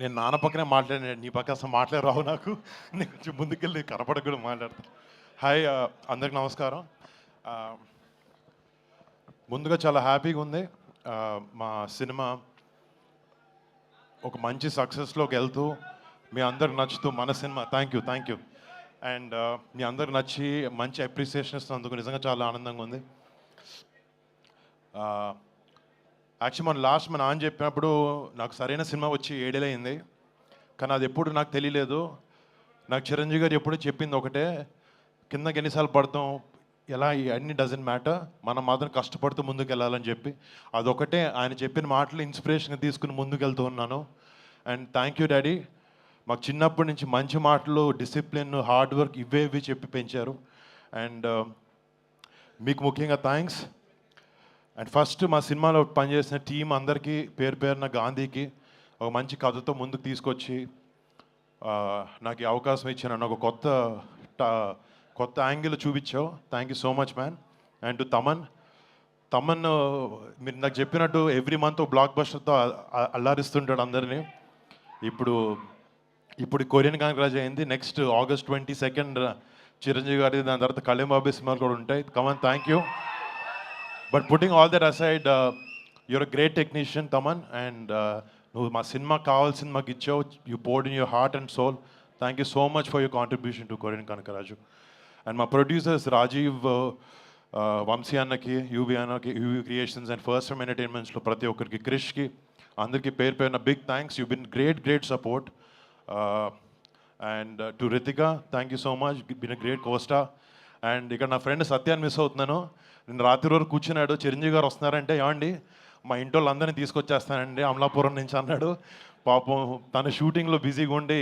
నేను నాన్న పక్కనే మాట్లాడాను, నీ పక్క అసలు మాట్లాడి రావు నాకు. నేను కొంచెం ముందుకెళ్ళి కనపడక కూడా మాట్లాడతాను. హాయ్, అందరికి నమస్కారం. ఆ, ముందుగా చాలా హ్యాపీగా ఉంది. మా సినిమా ఒక మంచి సక్సెస్లోకి వెళ్తూ మీ అందరికి నచ్చుతూ మన సినిమా థ్యాంక్ యూ అండ్ మీ అందరికి నచ్చి మంచి అప్రిసియేషన్ ఇస్తున్నందుకు నిజంగా చాలా ఆనందంగా ఉంది. యాక్చువల్లీ మన నాన్న చెప్పినప్పుడు నాకు సరైన సినిమా వచ్చి 7 ఏళ్ళు అయింది, కానీ అది ఎప్పుడు నాకు తెలియలేదు. నాకు చిరంజీవి గారు ఎప్పుడు చెప్పింది ఒకటే, కిందకి ఎన్నిసార్లు పడతాం ఎలా అన్ని డజంట్ మ్యాటర్, మనం మాత్రం కష్టపడుతూ ముందుకు వెళ్ళాలని చెప్పి అదొకటే ఆయన చెప్పిన మాటలు ఇన్స్పిరేషన్గా తీసుకుని ముందుకు వెళ్తూ ఉన్నాను. అండ్ థ్యాంక్ యూ డాడీ, మాకు చిన్నప్పటి నుంచి మంచి మాటలు, డిసిప్లిన్, హార్డ్ వర్క్ ఇవి చెప్పి పెంచారు. అండ్ మీకు ముఖ్యంగా థ్యాంక్స్. అండ్ ఫస్ట్ మా సినిమాలో పనిచేసిన టీం అందరికీ పేరు పేరున, గాంధీకి ఒక మంచి కథతో ముందుకు తీసుకొచ్చి నాకు ఈ అవకాశం ఇచ్చిన ఒక కొత్త యాంగిల్ చూపించావు. Thank you so much man. And to Thaman మీరు నాకు చెప్పినట్టు ఎవ్రీ మంత్ బ్లాక్ బస్టర్తో అల్లారిస్తుంటాడు అందరినీ. ఇప్పుడు కొరియన్ కాంగ్రాజ్ అయింది, నెక్స్ట్ August 22 చిరంజీవి గారి, దాని తర్వాత కళ్యాణ్ బాబు సినిమాలు కూడా ఉంటాయి. Come on, thank you. But putting all that aside, you're a great technician Thaman. And నువ్వు మా సినిమాకి కావాల్సిన మాకు ఇచ్చావు. You poured in your heart and soul. Thank you so much for your contribution to Korean Kanakaraju. And మా ప్రొడ్యూసర్స్ రాజీవ్, వంశీ అన్నకి, UV అన్నకి, UV creations and first time ఎంటర్టైన్మెంట్స్లో ప్రతి ఒక్కరికి, క్రిష్కి, అందరికీ పేరు పేరున big thanks. You been great support. And to Ritika, thank you so much, been a great costar. And ఇక్కడ నా ఫ్రెండ్ సత్యాన్ని మిస్ అవుతున్నాను. నేను రాత్రి వరకు కూర్చున్నాడు, చిరంజీవి గారు వస్తున్నారంటే ఏమండి మా ఇంటి వాళ్ళందరినీ తీసుకొచ్చేస్తానండి అమలాపురం నుంచి అన్నాడు. పాపం తన షూటింగ్లో బిజీగా ఉండి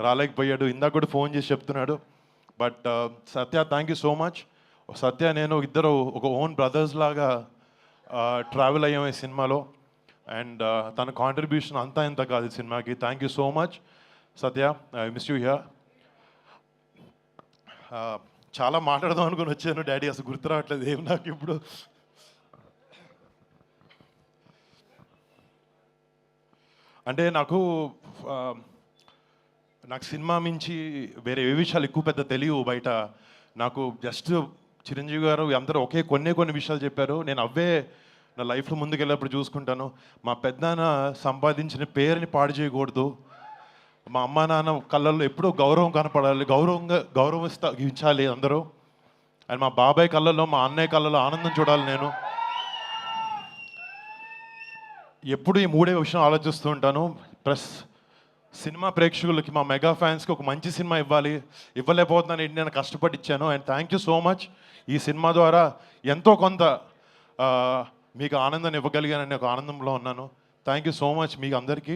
రాలేకపోయాడు. ఇందాక కూడా ఫోన్ చేసి చెప్తున్నాడు. But Satya, thank you so much. Satya నేను ఇద్దరు ఒక ఓన్ బ్రదర్స్ లాగా ట్రావెల్ అయ్యాం ఈ సినిమాలో. అండ్ తన కాంట్రిబ్యూషన్ అంతా ఇంత కాదు ఈ సినిమాకి. Thank you so much Satya, I miss you here. చాలా మాట్లాడదాం అనుకుని వచ్చాను డాడీ, అసలు గుర్తు రావట్లేదు ఏం నాకు ఇప్పుడు. అంటే నాకు సినిమా మించి వేరే ఏ విషయాలు ఎక్కువ పెద్ద తెలియవు బయట. నాకు జస్ట్ చిరంజీవి గారు అందరూ కొన్ని విషయాలు చెప్పారు, నేను అవే నా లైఫ్లో ముందుకెళ్ళేప్పుడు చూసుకుంటాను. మా పెద్దనాన్న సంపాదించిన పేరుని పాడు చేయకూడదు, మా అమ్మ నాన్న కళ్ళల్లో ఎప్పుడూ గౌరవం కనపడాలి, గౌరవించాలి అందరూ. అండ్ మా బాబాయ్ కళ్ళల్లో, మా అన్నయ్య కళ్ళల్లో ఆనందం చూడాలి. నేను ఎప్పుడు ఈ 3 విషయం ఆలోచిస్తూ ఉంటాను. ప్లస్ సినిమా ప్రేక్షకులకి, మా మెగా ఫ్యాన్స్కి ఒక మంచి సినిమా ఇవ్వలేకపోతున్నాను ఏంటి, నేను కష్టపడి ఇచ్చాను. And thank you so much. ఈ సినిమా ద్వారా ఎంతో కొంత మీకు ఆనందాన్ని ఇవ్వగలిగానని ఒక ఆనందంలో ఉన్నాను. థ్యాంక్ యూ సో మచ్ మీకు అందరికీ.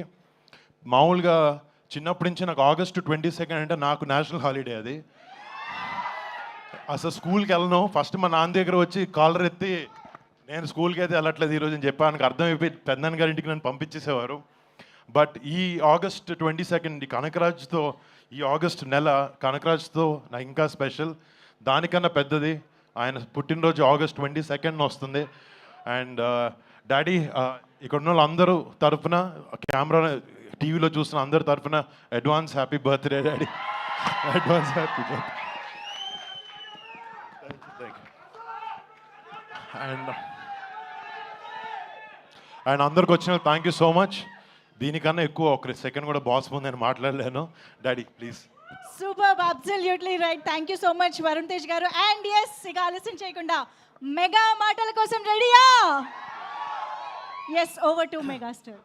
మామూలుగా చిన్నప్పటి నుంచి నాకు August 22 అంటే నాకు నేషనల్ హాలిడే. అది అసలు స్కూల్కి వెళ్ళను. ఫస్ట్ మా నాన్న దగ్గర వచ్చి కాలర్ ఎత్తి, నేను స్కూల్కి అయితే వెళ్ళట్లేదు ఈరోజు అని చెప్పాను. అర్థమైపోయి పెద్దనాన్న గారి ఇంటికి నన్ను పంపించేసేవారు. బట్ ఈ August 22 కనకరాజ్తో, ఈ ఆగస్ట్ నెల కనకరాజ్తో నాకు ఇంకా స్పెషల్. దానికన్నా పెద్దది ఆయన పుట్టినరోజు August 22 వస్తుంది. అండ్ డాడీ, ఇక్కడ ఉన్న వాళ్ళందరూ తరఫున, కెమెరా టీవీలో చూస్తున్న అందరి తరఫున advance happy birthday daddy. Advance happy birthday. And అందరికి వచ్చిన థ్యాంక్ యూ సో మచ్. దీనికన్నా ఎక్కువ ఒక సెకండ్ కూడా బాస్ ముందు నేను మాట్లాడలేను. Daddy please. Super, absolutely right. Thank you so much Varun Tej garu. And yes, ఇక ఆలస్యం చేయకుండా మెగా మాటల కోసం రెడీయా? Yes, over to megastar.